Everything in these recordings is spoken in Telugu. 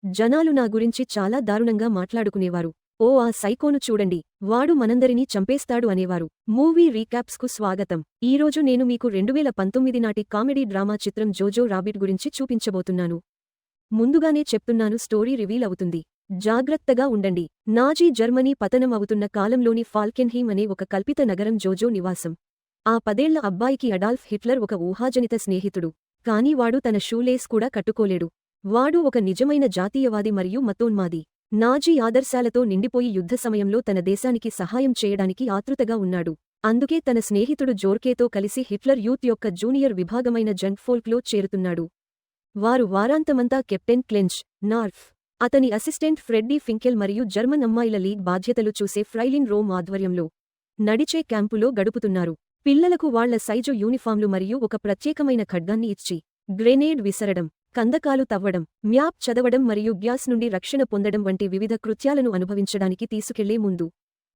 జనాలు నా గురించి చాలా దారుణంగా మాట్లాడుకునేవారు. ఓ ఆ సైకోను చూడండి, వాడు మనందరినీ చంపేస్తాడు అనేవారు. మూవీ రీక్యాప్స్కు స్వాగతం. ఈరోజు నేను మీకు 2019 నాటి కామెడీ డ్రామా చిత్రం జోజో రాబిట్ గురించి చూపించబోతున్నాను. ముందుగానే చెప్తున్నాను, స్టోరీ రివీల్ అవుతుంది. జాగ్రత్తగా ఉండండి. నాజీ జర్మనీ పతనం అవుతున్న కాలంలోని ఫాల్కెన్హీమ్ అనే ఒక కల్పిత నగరం జోజో నివాసం. ఆ 10 ఏళ్ల అబ్బాయికి అడాల్ఫ్ హిట్లర్ ఒక ఊహాజనిత స్నేహితుడు. కానీ వాడు తన షూలేస్ కూడా కట్టుకోలేడు. వాడు ఒక నిజమైన జాతీయవాది మరియు మతోన్మాది. నాజీ ఆదర్శాలతో నిండిపోయి యుద్ధ సమయంలో తన దేశానికి సహాయం చేయడానికి ఆతృతగా ఉన్నాడు. అందుకే తన స్నేహితుడు జోర్కేతో కలిసి హిట్లర్ యూత్ యొక్క జూనియర్ విభాగమైన జంక్ఫోల్క్లో చేరుతున్నాడు. వారు వారాంతమంతా కెప్టెన్ క్లెంచ్, నార్ఫ్, అతని అసిస్టెంట్ ఫ్రెడ్డీ ఫింకెల్ మరియు జర్మన్ అమ్మాయిల లీగ్ బాధ్యతలు చూసే ఫ్రైలిన్ రోమ్ ఆధ్వర్యంలో నడిచే క్యాంపులో గడుపుతున్నారు. పిల్లలకు వాళ్ల సైజు యూనిఫామ్లు మరియు ఒక ప్రత్యేకమైన ఖడ్గాన్ని ఇచ్చి గ్రెనేడ్ విసరడం, కందకాలు తవ్వడం, మ్యాప్ చదవడం మరియు గ్యాస్ నుండి రక్షణ పొందడం వంటి వివిధ కృత్యాలను అనుభవించడానికి తీసుకెళ్లే ముందు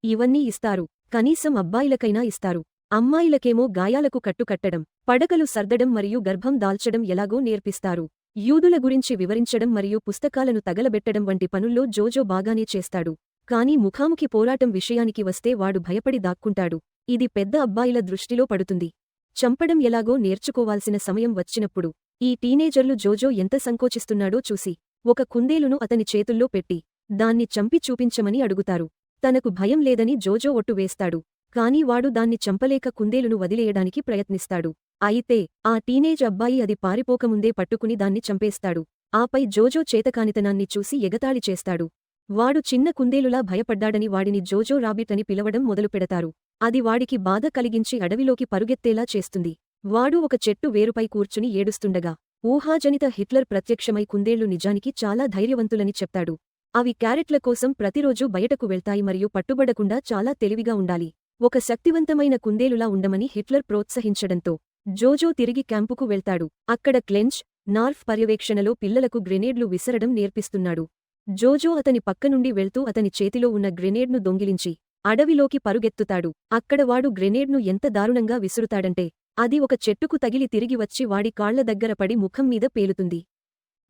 ఇవన్నీ ఇస్తారు. కనీసం అబ్బాయిలకైనా ఇస్తారు. అమ్మాయిలకేమో గాయాలకు కట్టుకట్టడం, పడకలు సర్దడం మరియు గర్భం దాల్చడం ఎలాగో నేర్పిస్తారు. యూదుల గురించి వివరించడం మరియు పుస్తకాలను తగలబెట్టడం వంటి పనుల్లో జోజో బాగానే చేస్తాడు. కానీ ముఖాముఖి పోరాటం విషయానికి వస్తే వాడు భయపడి దాక్కుంటాడు. ఇది పెద్ద అబ్బాయిల దృష్టిలో పడుతుంది. చంపడం ఎలాగో నేర్చుకోవాల్సిన సమయం వచ్చినప్పుడు ఈ టీనేజర్లు జోజో ఎంత సంకోచిస్తున్నాడో చూసి ఒక కుందేలును అతని చేతుల్లో పెట్టి దాన్ని చంపి చూపించమని అడుగుతారు. తనకు భయం లేదని జోజో ఒట్టు వేస్తాడు. కాని వాడు దాన్ని చంపలేక కుందేలును వదిలేయడానికి ప్రయత్నిస్తాడు. అయితే ఆ టీనేజ్ అబ్బాయి అది పారిపోకముందే పట్టుకుని దాన్ని చంపేస్తాడు. ఆపై జోజో చేతకానితనాన్ని చూసి ఎగతాళి చేస్తాడు. వాడు చిన్న కుందేలులా భయపడ్డాడని వాడిని జోజో రాబిట్ అని పిలవడం మొదలుపెడతారు. అది వాడికి బాధ కలిగించి అడవిలోకి పరుగెత్తేలా చేస్తుంది. వాడు ఒక చెట్టు వేరుపై కూర్చుని ఏడుస్తుండగా ఊహాజనిత హిట్లర్ ప్రత్యక్షమై కుందేళ్లు నిజానికి చాలా ధైర్యవంతులని చెప్తాడు. అవి క్యారెట్ల కోసం ప్రతిరోజూ బయటకు వెళ్తాయి మరియు పట్టుబడకుండా చాలా తెలివిగా ఉండాలి. ఒక శక్తివంతమైన కుందేలులా ఉండమని హిట్లర్ ప్రోత్సహించడంతో జోజో తిరిగి క్యాంపుకు వెళ్తాడు. అక్కడ క్లెంచ్, నార్ఫ్ పర్యవేక్షణలో పిల్లలకు గ్రెనేడ్లు విసరడం నేర్పిస్తున్నాడు. జోజో అతని పక్కనుండి వెళ్తూ అతని చేతిలో ఉన్న గ్రెనేడ్ను దొంగిలించి అడవిలోకి పరుగెత్తుతాడు. అక్కడ వాడు గ్రెనేడ్ను ఎంత దారుణంగా విసురుతాడంటే అది ఒక చెట్టుకు తగిలి తిరిగి వచ్చి వాడి కాళ్ల దగ్గర పడి ముఖం మీద పేలుతుంది.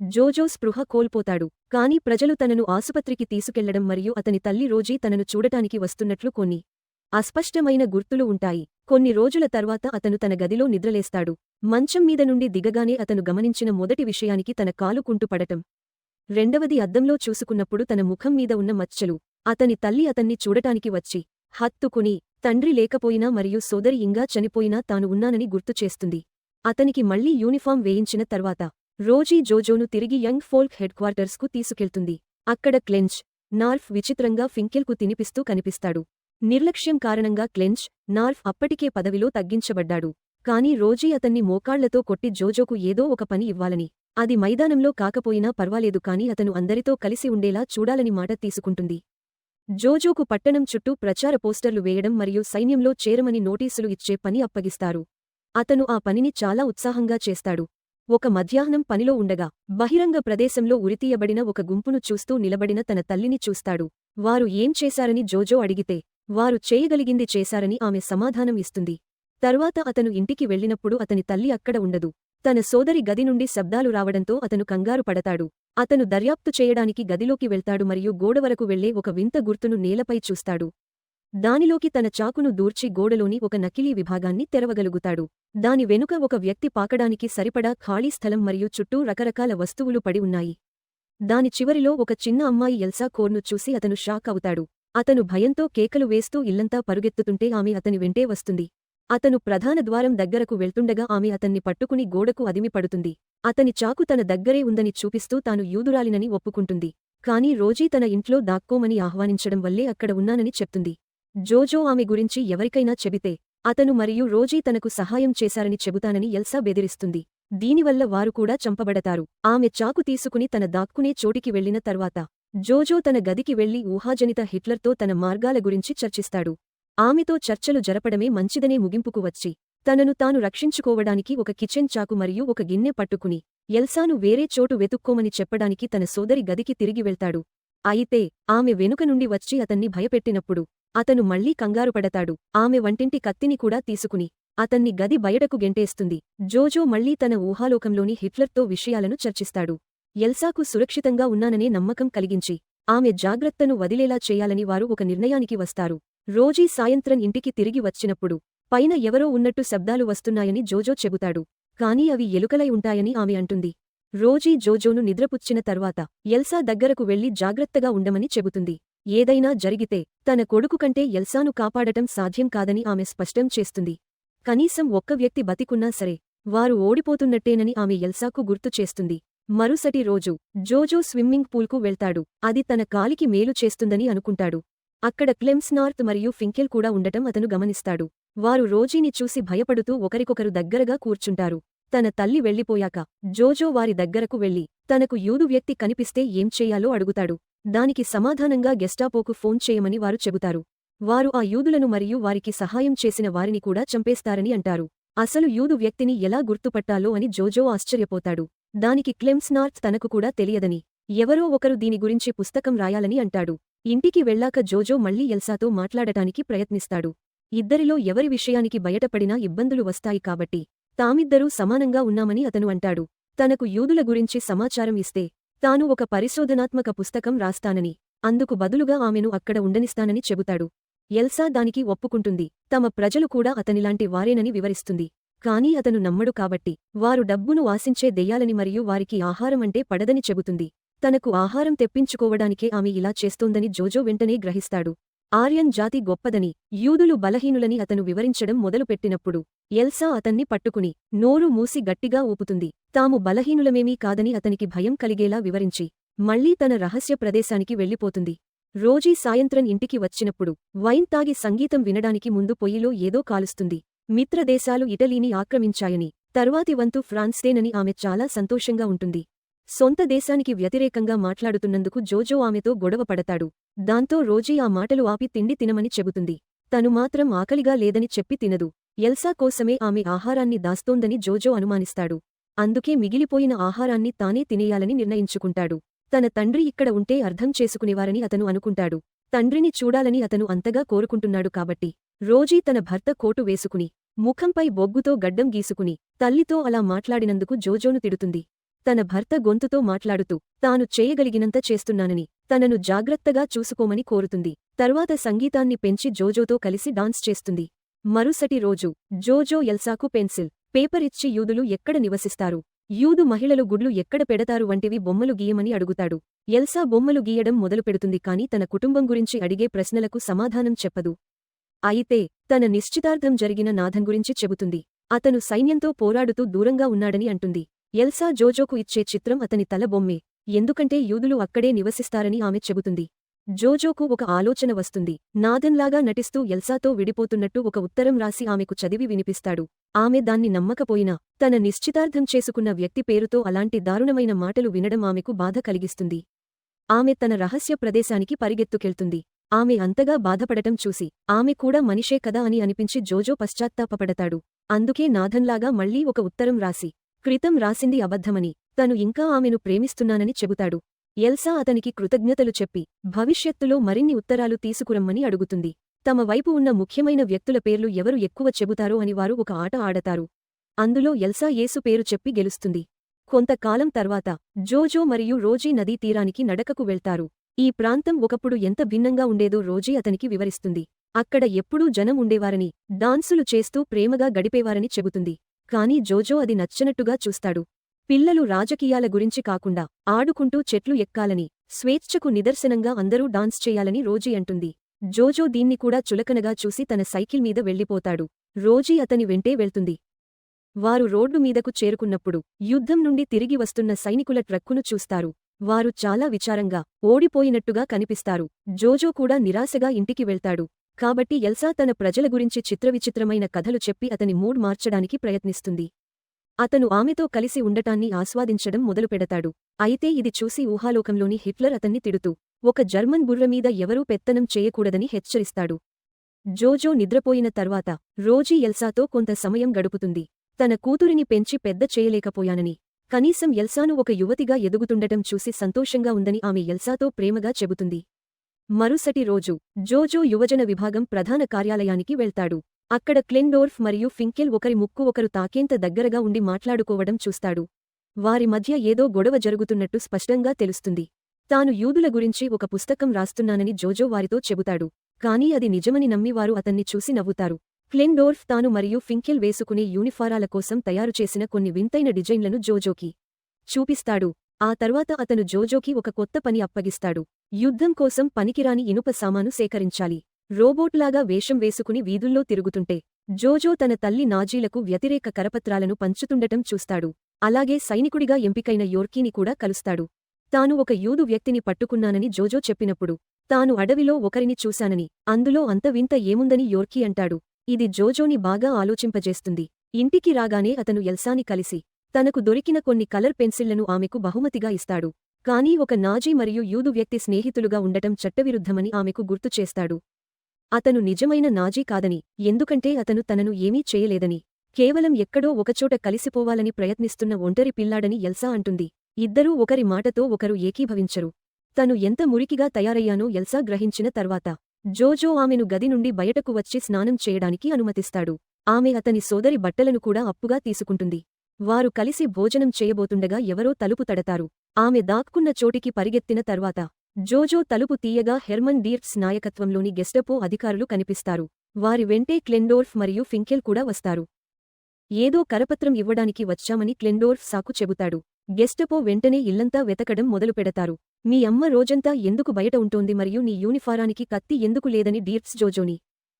జోజో స్పృహ కోల్పోతాడు. కాని ప్రజలు తనను ఆసుపత్రికి తీసుకెళ్లడం మరియు అతని తల్లి రోజీ తనను చూడటానికి వస్తున్నట్లు కొన్ని అస్పష్టమైన గుర్తులు ఉంటాయి. కొన్ని రోజుల తర్వాత అతను తన గదిలో నిద్రలేస్తాడు. మంచం మీద నుండి దిగగానే అతను గమనించిన మొదటి విషయానికి తన కాలు కుంటుపడటం. రెండవది అద్దంలో చూసుకున్నప్పుడు తన ముఖం మీద ఉన్న మచ్చలు. అతని తల్లి అతన్ని చూడటానికి వచ్చి హత్తుకుని తండ్రి లేకపోయినా మరియు సోదరి ఇంగా చనిపోయినా తాను ఉన్నానని గుర్తుచేస్తుంది. అతనికి మళ్లీ యూనిఫాం వేయించిన తర్వాత రోజీ జోజోను తిరిగి యంగ్ ఫోల్క్ హెడ్ క్వార్టర్స్కు తీసుకెళ్తుంది. అక్కడ క్లెంచ్, నార్ఫ్ విచిత్రంగా ఫింకెల్కు తినిపిస్తూ కనిపిస్తాడు. నిర్లక్ష్యం కారణంగా క్లెంచ్, నార్ఫ్ అప్పటికే పదవిలో తగ్గించబడ్డాడు. కాని రోజీ అతన్ని మోకాళ్లతో కొట్టి జోజోకు ఏదో ఒక పని ఇవ్వాలని, అది మైదానంలో కాకపోయినా పర్వాలేదు కాని అతను అందరితో కలిసి ఉండేలా చూడాలని మాట తీసుకుంటుంది. జోజోకు పట్టణం చుట్టూ ప్రచార పోస్టర్లు వేయడం మరియు సైన్యంలో చేరమని నోటీసులు ఇచ్చే పని అప్పగిస్తారు. అతను ఆ పనిని చాలా ఉత్సాహంగా చేస్తాడు. ఒక మధ్యాహ్నం పనిలో ఉండగా బహిరంగ ప్రదేశంలో ఉరితీయబడిన ఒక గుంపును చూస్తూ నిలబడిన తన తల్లిని చూస్తాడు. వారు ఏం చేశారని జోజో అడిగితే వారు చేయగలిగింది చేశారని ఆమె సమాధానం ఇస్తుంది. తర్వాత అతను ఇంటికి వెళ్ళినప్పుడు అతని తల్లి అక్కడ ఉండదు. తన సోదరి గది నుండి శబ్దాలు రావడంతో అతను కంగారు పడతాడు. అతను దర్యాప్తు చేయడానికి గదిలోకి వెళ్తాడు మరియు గోడవరకు వెళ్లే ఒక వింత గుర్తును నేలపై చూస్తాడు. దానిలోకి తన చాకును దూర్చి గోడలోని ఒక నకిలీ విభాగాన్ని తెరవగలుగుతాడు. దాని వెనుక ఒక వ్యక్తి పాకడానికి సరిపడా ఖాళీ స్థలం మరియు చుట్టూ రకరకాల వస్తువులు పడి ఉన్నాయి. దాని చివరిలో ఒక చిన్న అమ్మాయి ఎల్సా కోర్ను చూసి అతను షాక్ అవుతాడు. అతను భయంతో కేకలు వేస్తూ ఇల్లంతా పరుగెత్తుతుంటే ఆమె అతని వెంటే వస్తుంది. అతను ప్రధాన ద్వారం దగ్గరకు వెళ్తుండగా ఆమె అతన్ని పట్టుకుని గోడకు అదిమి పడుతుంది. అతని చాకు తన దగ్గరే ఉందని చూపిస్తూ తాను యూదురాలినని ఒప్పుకుంటుంది. కాని రోజీ తన ఇంట్లో దాక్కోమని ఆహ్వానించడం వల్లే అక్కడ ఉన్నానని చెప్తుంది. జోజో ఆమె గురించి ఎవరికైనా చెబితే అతను మరియు రోజీ తనకు సహాయం చేశారని చెబుతానని ఎల్సా బెదిరిస్తుంది. దీనివల్ల వారు కూడా చంపబడతారు. ఆమె చాకు తీసుకుని తన దాక్కునే చోటికి వెళ్లిన తర్వాత జోజో తన గదికి వెళ్లి ఊహాజనిత హిట్లర్తో తన మార్గాల గురించి చర్చిస్తాడు. ఆమెతో చర్చలు జరపడమే మంచిదనే ముగింపుకు వచ్చి తనను తాను రక్షించుకోవడానికి ఒక కిచెన్ చాకు మరియు ఒక గిన్నె పట్టుకుని ఎల్సాను వేరే చోటు వెతుక్కోమని చెప్పడానికి తన సోదరి గదికి తిరిగి వెళ్తాడు. అయితే ఆమె వెనుక నుండి వచ్చి అతన్ని భయపెట్టినప్పుడు అతను మళ్లీ కంగారుపడతాడు. ఆమె వంటింటి కత్తిని కూడా తీసుకుని అతన్ని గది బయటకు గెంటేస్తుంది. జోజో మళ్లీ తన ఊహాలోకంలోని హిట్లర్తో విషయాలను చర్చిస్తాడు. ఎల్సాకు సురక్షితంగా ఉన్నాననే నమ్మకం కలిగించి ఆమె జాగ్రత్తను వదిలేలా చేయాలని వారు ఒక నిర్ణయానికి వస్తారు. రోజీ సాయంత్రం ఇంటికి తిరిగి వచ్చినప్పుడు పైన ఎవరో ఉన్నట్టు శబ్దాలు వస్తున్నాయని జోజో చెబుతాడు. కానీ అవి ఎలుకలై ఉంటాయని ఆమె అంటుంది. రోజీ జోజోను నిద్రపుచ్చిన తర్వాత ఎల్సా దగ్గరకు వెళ్లి జాగ్రత్తగా ఉండమని చెబుతుంది. ఏదైనా జరిగితే తన కొడుకు కంటే ఎల్సాను కాపాడటం సాధ్యం కాదని ఆమె స్పష్టం చేస్తుంది. కనీసం ఒక్క వ్యక్తి బతికున్నా సరే వారు ఓడిపోతున్నట్టేనని ఆమె ఎల్సాకు గుర్తు చేస్తుంది. మరుసటి రోజు జోజో స్విమ్మింగ్ పూల్కు వెళ్తాడు. అది తన కాలికి మేలు చేస్తుందని అనుకుంటాడు. అక్కడ క్లెమ్స్ నార్త్ మరియు ఫింకెల్ కూడా ఉండటం అతను గమనిస్తాడు. వారు రోజీని చూసి భయపడుతూ ఒకరికొకరు దగ్గరగా కూర్చుంటారు. తన తల్లి వెళ్లిపోయాక జోజో వారి దగ్గరకు వెళ్లి తనకు యూదు వ్యక్తి కనిపిస్తే ఏం చెయ్యాలో అడుగుతాడు. దానికి సమాధానంగా గెస్టాపోకు ఫోన్ చేయమని వారు చెబుతారు. వారు ఆ యూదులను మరియు వారికి సహాయం చేసిన వారిని కూడా చంపేస్తారని అంటారు. అసలు యూదు వ్యక్తిని ఎలా గుర్తుపట్టాలో అని జోజో ఆశ్చర్యపోతాడు. దానికి క్లెమ్స్ నార్త్ తనకు కూడా తెలియదని, ఎవరో ఒకరు దీని గురించి పుస్తకం రాయాలని అంటాడు. ఇంటికి వెళ్లాక జోజో మళ్లీ ఎల్సాతో మాట్లాడటానికి ప్రయత్నిస్తాడు. ఇద్దరిలో ఎవరి విషయానికి బయటపడినా ఇబ్బందులు వస్తాయి కాబట్టి తామిద్దరూ సమానంగా ఉన్నామని అతను అంటాడు. తనకు యూదుల గురించి సమాచారం ఇస్తే తాను ఒక పరిశోధనాత్మక పుస్తకం రాస్తానని, అందుకు బదులుగా ఆమెను అక్కడ ఉండనిస్తానని చెబుతాడు. ఎల్సా దానికి ఒప్పుకుంటుంది. తమ ప్రజలు కూడా అతనిలాంటి వారేనని వివరిస్తుంది. కానీ అతను నమ్మడు కాబట్టి వారు డబ్బును ఆశించే దెయ్యాలని మరియు వారికి ఆహారం అంటే పడదని చెబుతుంది. తనకు ఆహారం తెప్పించుకోవడానికే ఆమె ఇలా చేస్తోందని జోజో వెంటనే గ్రహిస్తాడు. ఆర్యన్ జాతి గొప్పదని, యూదులు బలహీనులని అతను వివరించడం మొదలుపెట్టినప్పుడు ఎల్సా అతన్ని పట్టుకుని నోరు మూసి గట్టిగా ఊపుతుంది. తాము బలహీనులమేమీ కాదని అతనికి భయం కలిగేలా వివరించి మళ్లీ తన రహస్య ప్రదేశానికి వెళ్ళిపోతుంది. రోజీ సాయంత్రం ఇంటికి వచ్చినప్పుడు వైన్ తాగి సంగీతం వినడానికి ముందు పొయ్యిలో ఏదో కాలుస్తుంది. మిత్రదేశాలు ఇటలీని ఆక్రమించాయని, తర్వాతి వంతు ఫ్రాన్స్దేనని ఆమె చాలా సంతోషంగా ఉంటుంది. సొంత దేశానికి వ్యతిరేకంగా మాట్లాడుతున్నందుకు జోజో ఆమెతో గొడవ పడతాడు. దాంతో రోజీ ఆ మాటలు ఆపి తిండి తినమని చెబుతుంది. తను మాత్రం ఆకలిగా లేదని చెప్పి తినదు. ఎల్సా కోసమే ఆమె ఆహారాన్ని దాస్తోందని జోజో అనుమానిస్తాడు. అందుకే మిగిలిపోయిన ఆహారాన్ని తానే తినేయాలని నిర్ణయించుకుంటాడు. తన తండ్రి ఇక్కడ ఉంటే అర్థం చేసుకునేవారని అతను అనుకుంటాడు. తండ్రిని చూడాలని అతను అంతగా కోరుకుంటున్నాడు కాబట్టి రోజీ తన భర్త కోటు వేసుకుని ముఖంపై బొగ్గుతో గడ్డం గీసుకుని తల్లితో అలా మాట్లాడినందుకు జోజోను తిడుతుంది. తన భర్త గొంతుతో మాట్లాడుతూ తాను చేయగలిగినంత చేస్తున్నానని, తనను జాగ్రత్తగా చూసుకోమని కోరుతుంది. తర్వాత సంగీతాన్ని పెంచి జోజోతో కలిసి డాన్స్ చేస్తుంది. మరుసటి రోజు జోజో ఎల్సాకు పెన్సిల్, పేపర్ ఇచ్చి యూదులు ఎక్కడ నివసిస్తారు, యూదు మహిళలు గుడ్లు ఎక్కడ పెడతారు వంటివి బొమ్మలు గీయమని అడుగుతాడు. ఎల్సా బొమ్మలు గీయడం మొదలుపెడుతుంది కానీ తన కుటుంబం గురించి అడిగే ప్రశ్నలకు సమాధానం చెప్పదు. అయితే తన నిశ్చితార్థం జరిగిన నాథన్ గురించి చెబుతుంది. అతను సైన్యంతో పోరాడుతూ దూరంగా ఉన్నాడని అంటుంది. ఎల్సా జోజోకు ఇచ్చే చిత్రం అతని తల బొమ్మే, ఎందుకంటే యూదులు అక్కడే నివసిస్తారని ఆమె చెబుతుంది. జోజోకు ఒక ఆలోచన వస్తుంది. నాథన్లాగా నటిస్తూ ఎల్సాతో విడిపోతున్నట్టు ఒక ఉత్తరం రాసి ఆమెకు చదివి వినిపిస్తాడు. ఆమె దాన్ని నమ్మకపోయినా తన నిశ్చితార్థం చేసుకున్న వ్యక్తి పేరుతో అలాంటి దారుణమైన మాటలు వినడం ఆమెకు బాధ కలిగిస్తుంది. ఆమె తన రహస్య ప్రదేశానికి పరిగెత్తుకెళ్తుంది. ఆమె అంతగా బాధపడటం చూసి ఆమె కూడా మనిషే కదా అని అనిపించి జోజో పశ్చాత్తాపపడతాడు. అందుకే నాథన్లాగా మళ్లీ ఒక ఉత్తరం రాసి క్రితం రాసింది అబద్ధమని, తను ఇంకా ఆమెను ప్రేమిస్తున్నానని చెబుతాడు. ఎల్సా అతనికి కృతజ్ఞతలు చెప్పి భవిష్యత్తులో మరిన్ని ఉత్తరాలు తీసుకురమ్మని అడుగుతుంది. తమ వైపు ఉన్న ముఖ్యమైన వ్యక్తుల పేర్లు ఎవరు ఎక్కువ చెబుతారో అని వారు ఒక ఆట ఆడతారు. అందులో ఎల్సా యేసు పేరు చెప్పి గెలుస్తుంది. కొంతకాలం తర్వాత జోజో మరియు రోజీ నదీ తీరానికి నడకకు వెళ్తారు. ఈ ప్రాంతం ఒకప్పుడు ఎంత భిన్నంగా ఉండేదో రోజీ అతనికి వివరిస్తుంది. అక్కడ ఎప్పుడూ జనం ఉండేవారని, డాన్సులు చేస్తూ ప్రేమగా గడిపేవారని చెబుతుంది. కానీ జోజో అది నచ్చనట్టుగా చూస్తాడు. పిల్లలు రాజకీయాల గురించి కాకుండా ఆడుకుంటూ చెట్లు ఎక్కాలని, స్వేచ్ఛకు నిదర్శనంగా అందరూ డాన్స్ చేయాలని రోజీ అంటుంది. జోజో దీన్ని కూడా చులకనగా చూసి తన సైకిల్ మీద వెళ్ళిపోతాడు. రోజీ అతని వెంటే వెళ్తుంది. వారు రోడ్డు మీదకు చేరుకున్నప్పుడు యుద్ధం నుండి తిరిగి వస్తున్న సైనికుల ట్రక్కును చూస్తారు. వారు చాలా విచారంగా, ఓడిపోయినట్టుగా కనిపిస్తారు. జోజో కూడా నిరాశగా ఇంటికి వెళ్తాడు. కాబట్టి ఎల్సా తన ప్రజల గురించి చిత్రవిచిత్రమైన కథలు చెప్పి అతని మూడ్ మార్చడానికి ప్రయత్నిస్తుంది. అతను ఆమెతో కలిసి ఉండటాన్ని ఆస్వాదించడం మొదలుపెడతాడు. అయితే ఇది చూసి ఊహాలోకంలోని హిట్లర్ అతన్ని తిడుతూ ఒక జర్మన్ బుర్రమీద ఎవరూ పెత్తనం చేయకూడదని హెచ్చరిస్తాడు. జోజో నిద్రపోయిన తర్వాత రోజీ ఎల్సాతో కొంత సమయం గడుపుతుంది. తన కూతురిని పెంచి పెద్ద చేయలేకపోయానని, కనీసం ఎల్సాను ఒక యువతిగా ఎదుగుతుండటం చూసి సంతోషంగా ఉందని ఆమె ఎల్సాతో ప్రేమగా చెబుతుంది. మరుసటి రోజు జోజో యువజన విభాగం ప్రధాన కార్యాలయానికి వెళ్తాడు. అక్కడ క్లెండోర్ఫ్ మరియు ఫింకెల్ ఒకరి ముక్కు ఒకరు తాకేంత దగ్గరగా ఉండి మాట్లాడుకోవడం చూస్తాడు. వారి మధ్య ఏదో గొడవ జరుగుతున్నట్టు స్పష్టంగా తెలుస్తుంది. తాను యూదుల గురించి ఒక పుస్తకం రాస్తున్నానని జోజో వారితో చెబుతాడు. కానీ అది నిజమని నమ్మి వారు అతన్ని చూసి నవ్వుతారు. క్లెండోర్ఫ్ తాను మరియు ఫింకెల్ వేసుకునే యూనిఫారాల కోసం తయారుచేసిన కొన్ని వింతైన డిజైన్లను జోజోకి చూపిస్తాడు. ఆ తర్వాత అతను జోజోకి ఒక కొత్త పని అప్పగిస్తాడు. యుద్ధం కోసం పనికిరాని ఇనుప సామాను సేకరించాలి. రోబోట్లాగా వేషం వేసుకుని వీధుల్లో తిరుగుతుంటే జోజో తన తల్లి నాజీలకు వ్యతిరేక కరపత్రాలను పంచుతుండటం చూస్తాడు. అలాగే సైనికుడిగా ఎంపికైన యోర్కీని కూడా కలుస్తాడు. తాను ఒక యూదు వ్యక్తిని పట్టుకున్నానని జోజో చెప్పినప్పుడు తాను అడవిలో ఒకరిని చూశానని, అందులో అంత వింత ఏముందని యోర్కీ అంటాడు. ఇది జోజోని బాగా ఆలోచింపజేస్తుంది. ఇంటికి రాగానే అతను ఎల్సాని కలిసి తనకు దొరికిన కొన్ని కలర్ పెన్సిళ్లను ఆమెకు బహుమతిగా ఇస్తాడు. కానీ ఒక నాజీ మరియు యూదు వ్యక్తి స్నేహితులుగా ఉండటం చట్టవిరుద్ధమని ఆమెకు గుర్తు చేస్తాడు. అతను నిజమైన నాజీ కాదని, ఎందుకంటే అతను తనను ఏమీ చేయలేదని, కేవలం ఎక్కడో ఒకచోట కలిసిపోవాలని ప్రయత్నిస్తున్న ఒంటరి పిల్లాడని ఎల్సా అంటుంది. ఇద్దరూ ఒకరి మాటతో ఒకరు ఏకీభవించరు. తను ఎంత మురికిగా తయారయ్యానో ఎల్సా గ్రహించిన తర్వాత జోజో ఆమెను గది నుండి బయటకు వచ్చి స్నానం చేయడానికి అనుమతిస్తాడు. ఆమె అతని సోదరి బట్టలను కూడా అప్పుగా తీసుకుంటుంది. వారు కలిసి భోజనం చేయబోతుండగా ఎవరో తలుపు తడతారు. ఆమె దాక్కున్న చోటికి పరిగెత్తిన తర్వాత జోజో తలుపు తీయగా హెర్మన్ డీర్ట్స్ నాయకత్వంలోని గెస్టపో అధికారులు కనిపిస్తారు. వారి వెంటే క్లెండోర్ఫ్ మరియు ఫింకెల్ కూడా వస్తారు. ఏదో కరపత్రం ఇవ్వడానికి వచ్చామని క్లెండోర్ఫ్ సాకు చెబుతాడు. గెస్టపో వెంటనే ఇల్లంతా వెతకడం మొదలుపెడతారు. మీ అమ్మ రోజంతా ఎందుకు బయట ఉంటోంది మరియు నీ యూనిఫారానికి కత్తి ఎందుకు లేదని డీర్ట్స్ జోజోని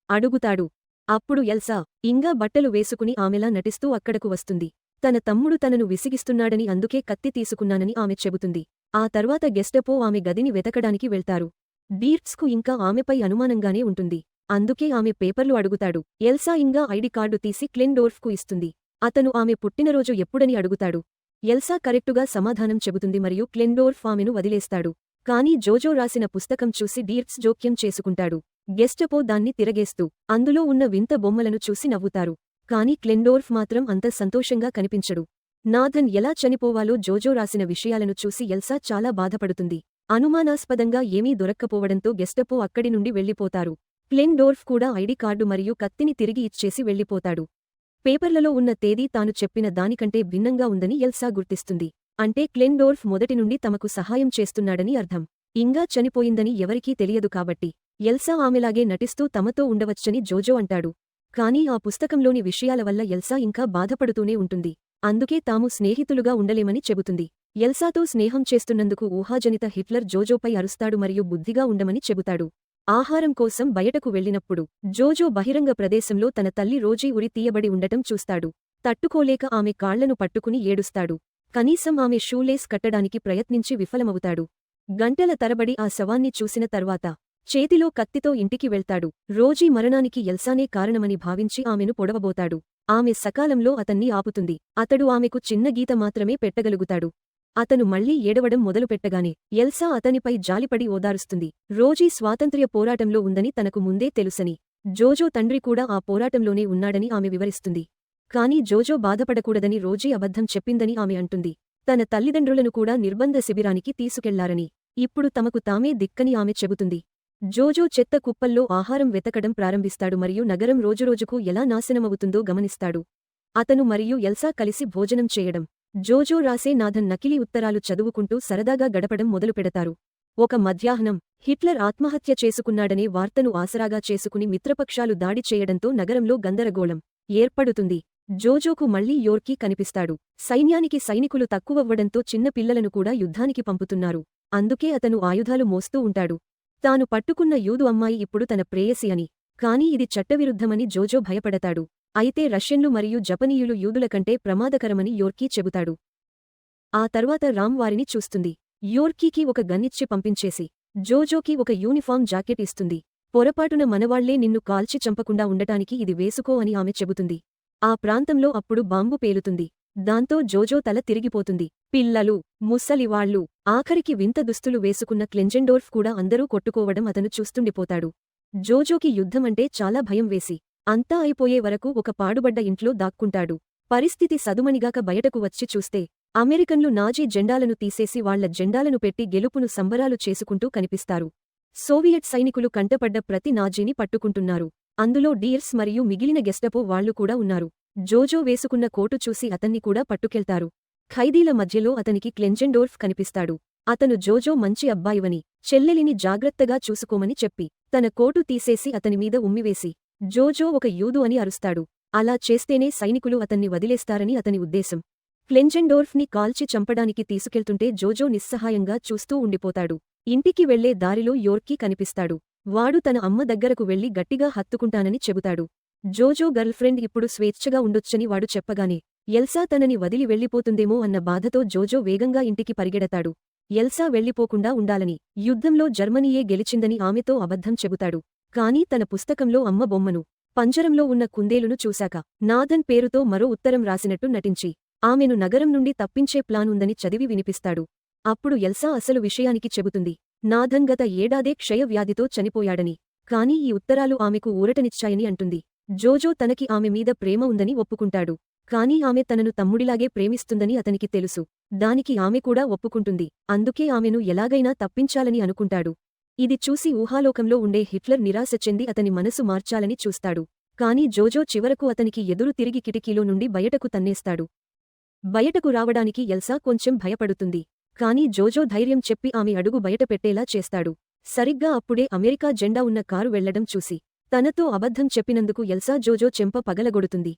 అడుగుతాడు. అప్పుడు ఎల్సా ఇంకా బట్టలు వేసుకుని ఆమెలా నటిస్తూ అక్కడకు వస్తుంది. తన తమ్ముడు తనను విసిగిస్తున్నాడని అందుకే కత్తి తీసుకున్నానని ఆమె చెబుతుంది. ఆ తర్వాత గెస్టపో ఆమె గదిని వెతకడానికి వెళ్తారు. డీర్ట్స్కు ఇంకా ఆమెపై అనుమానంగానే ఉంటుంది. అందుకే ఆమె పేపర్లు అడుగుతాడు. ఎల్సా ఇంకా ఐడి కార్డు తీసి క్లెండోర్ఫ్కు ఇస్తుంది. అతను ఆమె పుట్టినరోజు ఎప్పుడని అడుగుతాడు. ఎల్సా కరెక్టుగా సమాధానం చెబుతుంది మరియు క్లెండోర్ఫ్ ఆమెను వదిలేస్తాడు. కానీ జోజో రాసిన పుస్తకం చూసి డీర్ట్స్ జోక్యం చేసుకుంటాడు. గెస్టపో దాన్ని తిరగేస్తూ అందులో ఉన్న వింత బొమ్మలను చూసి నవ్వుతారు. కానీ క్లెండోర్ఫ్ మాత్రం అంత సంతోషంగా కనిపించడు. నాథన్ ఎలా చనిపోవాలో జోజో రాసిన విషయాలను చూసి ఎల్సా చాలా బాధపడుతుంది. అనుమానాస్పదంగా ఏమీ దొరక్కపోవడంతో గెస్టపో అక్కడి నుండి వెళ్లిపోతారు. క్లెండోర్ఫ్ కూడా ఐడి కార్డు మరియు కత్తిని తిరిగి ఇచ్చేసి వెళ్లిపోతాడు. పేపర్లలో ఉన్న తేదీ తాను చెప్పిన దానికంటే భిన్నంగా ఉందని ఎల్సా గుర్తిస్తుంది. అంటే క్లెండోర్ఫ్ మొదటి నుండి తమకు సహాయం చేస్తున్నాడని అర్థం. ఇంకా చనిపోయిందని ఎవరికీ తెలియదు కాబట్టి ఎల్సా ఆమెలాగే నటిస్తూ తమతో ఉండవచ్చని జోజో అంటాడు. కానీ ఆ పుస్తకంలోని విషయాల వల్ల ఎల్సా ఇంకా బాధపడుతూనే ఉంటుంది. అందుకే తాము స్నేహితులుగా ఉండలేమని చెబుతుంది. ఎల్సాతో స్నేహం చేస్తున్నందుకు ఊహాజనిత హిట్లర్ జోజోపై అరుస్తాడు మరియు బుద్ధిగా ఉండమని చెబుతాడు. ఆహారం కోసం బయటకు వెళ్లినప్పుడు జోజో బహిరంగ ప్రదేశంలో తన తల్లి రోజీ ఉరి తీయబడి ఉండటం చూస్తాడు. తట్టుకోలేక ఆమె కాళ్లను పట్టుకుని ఏడుస్తాడు. కనీసం ఆమె షూలేస్ కట్టడానికి ప్రయత్నించి విఫలమవుతాడు. గంటల తరబడి ఆ శవాన్ని చూసిన తర్వాత చేతిలో కత్తితో ఇంటికి వెళ్తాడు. రోజీ మరణానికి ఎల్సానే కారణమని భావించి ఆమెను పొడవబోతాడు. ఆమె సకాలంలో అతన్ని ఆపుతుంది. అతడు ఆమెకు చిన్న గీత మాత్రమే పెట్టగలుగుతాడు. అతను మళ్లీ ఏడవడం మొదలుపెట్టగానే ఎల్సా అతనిపై జాలిపడి ఓదారుస్తుంది. రోజీ స్వాతంత్ర్య పోరాటంలో ఉందని తనకు ముందే తెలుసని, జోజో తండ్రి కూడా ఆ పోరాటంలోనే ఉన్నాడని ఆమె వివరిస్తుంది. కానీ జోజో బాధపడకూడదని రోజీ అబద్ధం చెప్పిందని ఆమె అంటుంది. తన తల్లిదండ్రులను కూడా నిర్బంధ శిబిరానికి తీసుకెళ్లారని, ఇప్పుడు తమకు తామే దిక్కని ఆమె చెబుతుంది. జోజో చెత్త కుప్పల్లో ఆహారం వెతకడం ప్రారంభిస్తాడు మరియు నగరం రోజురోజుకు ఎలా నాశనమవుతుందో గమనిస్తాడు. అతను మరియు ఎల్సా కలిసి భోజనం చేయడం, జోజో రాసే నాథన్ నకిలీ ఉత్తరాలు చదువుకుంటూ సరదాగా గడపడం మొదలుపెడతారు. ఒక మధ్యాహ్నం హిట్లర్ ఆత్మహత్య చేసుకున్నాడనే వార్తను ఆసరాగా చేసుకుని మిత్రపక్షాలు దాడి చేయడంతో నగరంలో గందరగోళం ఏర్పడుతుంది. జోజోకు మళ్లీ యోర్కీ కనిపిస్తాడు. సైన్యానికి సైనికులు తక్కువవ్వడంతో చిన్న పిల్లలను కూడా యుద్ధానికి పంపుతున్నారు. అందుకే అతను ఆయుధాలు మోస్తూ ఉంటాడు. తాను పట్టుకున్న యూదు అమ్మాయి ఇప్పుడు తన ప్రేయసి అని, కానీ ఇది చట్టవిరుద్ధమని జోజో భయపడతాడు. అయితే రష్యన్లు మరియు జపనీయులు యూదుల కంటే ప్రమాదకరమని యోర్కీ చెబుతాడు. ఆ తర్వాత రామ్ వారిని చూస్తుంది. యోర్కీకి ఒక గన్నిచ్చి పంపించేసి జోజోకి ఒక యూనిఫామ్ జాకెట్ ఇస్తుంది. పొరపాటున మనవాళ్లే నిన్ను కాల్చి చంపకుండా ఉండటానికి ఇది వేసుకో అని ఆమె చెబుతుంది. ఆ ప్రాంతంలో అప్పుడు బాంబు పేలుతుంది. దాంతో జోజో తల తిరిగిపోతుంది. పిల్లలు, ముసలివాళ్లు, ఆఖరికి వింత దుస్తులు వేసుకున్న క్లెంజెండోర్ఫ్ కూడా అందరూ కొట్టుకోవడం అతను చూస్తుండిపోతాడు. జోజోకి యుద్ధమంటే చాలా భయం వేసి అంతా అయిపోయే వరకు ఒక పాడుబడ్డ ఇంట్లో దాక్కుంటాడు. పరిస్థితి సదుమణిగాక బయటకు వచ్చి చూస్తే అమెరికన్లు నాజీ జెండాలను తీసేసి వాళ్ల జెండాలను పెట్టి గెలుపును సంబరాలు చేసుకుంటూ కనిపిస్తారు. సోవియట్ సైనికులు కంటపడ్డ ప్రతి నాజీని పట్టుకుంటున్నారు. అందులో డీర్స్ మరియు మిగిలిన గెస్టపో వాళ్లు కూడా ఉన్నారు. జోజో వేసుకున్న కోటు చూసి అతన్ని కూడా పట్టుకెళ్తారు. ఖైదీల మధ్యలో అతనికి క్లెంజెండోర్ఫ్ కనిపిస్తాడు. అతను జోజో మంచి అబ్బాయివని, చెల్లెలిని జాగ్రత్తగా చూసుకోమని చెప్పి, తన కోటు తీసేసి అతనిమీద ఉమ్మివేసి, జోజో ఒక యూదు అని అరుస్తాడు. అలా చేస్తేనే సైనికులు అతన్ని వదిలేస్తారని అతని ఉద్దేశం. క్లెంజెండోర్ఫ్ని కాల్చి చంపడానికి తీసుకెళ్తుంటే జోజో నిస్సహాయంగా చూస్తూ ఉండిపోతాడు. ఇంటికి వెళ్లే దారిలో యోర్కీ కనిపిస్తాడు. వాడు తన అమ్మ దగ్గరకు వెళ్లి గట్టిగా హత్తుకుంటానని చెబుతాడు. జోజో గర్ల్ఫ్రెండ్ ఇప్పుడు స్వేచ్ఛగా ఉండొచ్చని వాడు చెప్పగానే, ఎల్సా తనని వదిలి వెళ్లిపోతుందేమో అన్న బాధతో జోజో వేగంగా ఇంటికి పరిగెడతాడు. ఎల్సా వెళ్లిపోకుండా ఉండాలని, యుద్ధంలో జర్మనీయే గెలిచిందని ఆమెతో అబద్ధం చెబుతాడు. కాని తన పుస్తకంలో అమ్మ బొమ్మను, పంజరంలో ఉన్న కుందేలును చూశాక, నాథన్ పేరుతో మరో ఉత్తరం రాసినట్టు నటించి, ఆమెను నగరం నుండి తప్పించే ప్లాన్ ఉందని చదివి వినిపిస్తాడు. అప్పుడు ఎల్సా అసలు విషయానికి చెబుతుంది. నాథన్ గత ఏడాదే క్షయవ్యాధితో చనిపోయాడని, కాని ఈ ఉత్తరాలు ఆమెకు ఊరటనిచ్చాయని అంటుంది. జోజో తనకి ఆమె మీద ప్రేమ ఉందని ఒప్పుకుంటాడు. కాని ఆమె తనను తమ్ముడిలాగే ప్రేమిస్తుందని అతనికి తెలుసు. దానికి ఆమె కూడా ఒప్పుకుంటుంది. అందుకే ఆమెను ఎలాగైనా తప్పించాలని అనుకుంటాడు. ఇది చూసి ఊహాలోకంలో ఉండే హిట్లర్ నిరాశ చెంది అతని మనసు మార్చాలని చూస్తాడు. కాని జోజో చివరకు అతనికి ఎదురు తిరిగి కిటికీలో నుండి బయటకు తన్నేస్తాడు. బయటకు రావడానికి ఎల్సా కొంచెం భయపడుతుంది. కాని జోజో ధైర్యం చెప్పి ఆమె అడుగు బయటపెట్టేలా చేస్తాడు. సరిగ్గా అప్పుడే అమెరికా జెండా ఉన్న కారు వెళ్లడం చూసి, తనతో అబద్ధం చెప్పినందుకు ఎల్సా జోజో చెంప పగలగొడుతుంది.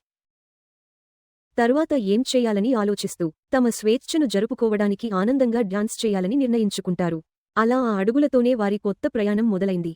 తర్వాత ఏం చేయాలని ఆలోచిస్తూ, తమ స్వేచ్ఛను జరుపుకోవడానికి ఆనందంగా డాన్స్ చేయాలని నిర్ణయించుకుంటారు. అలా ఆ అడుగులతోనే వారి కొత్త ప్రయాణం మొదలైంది.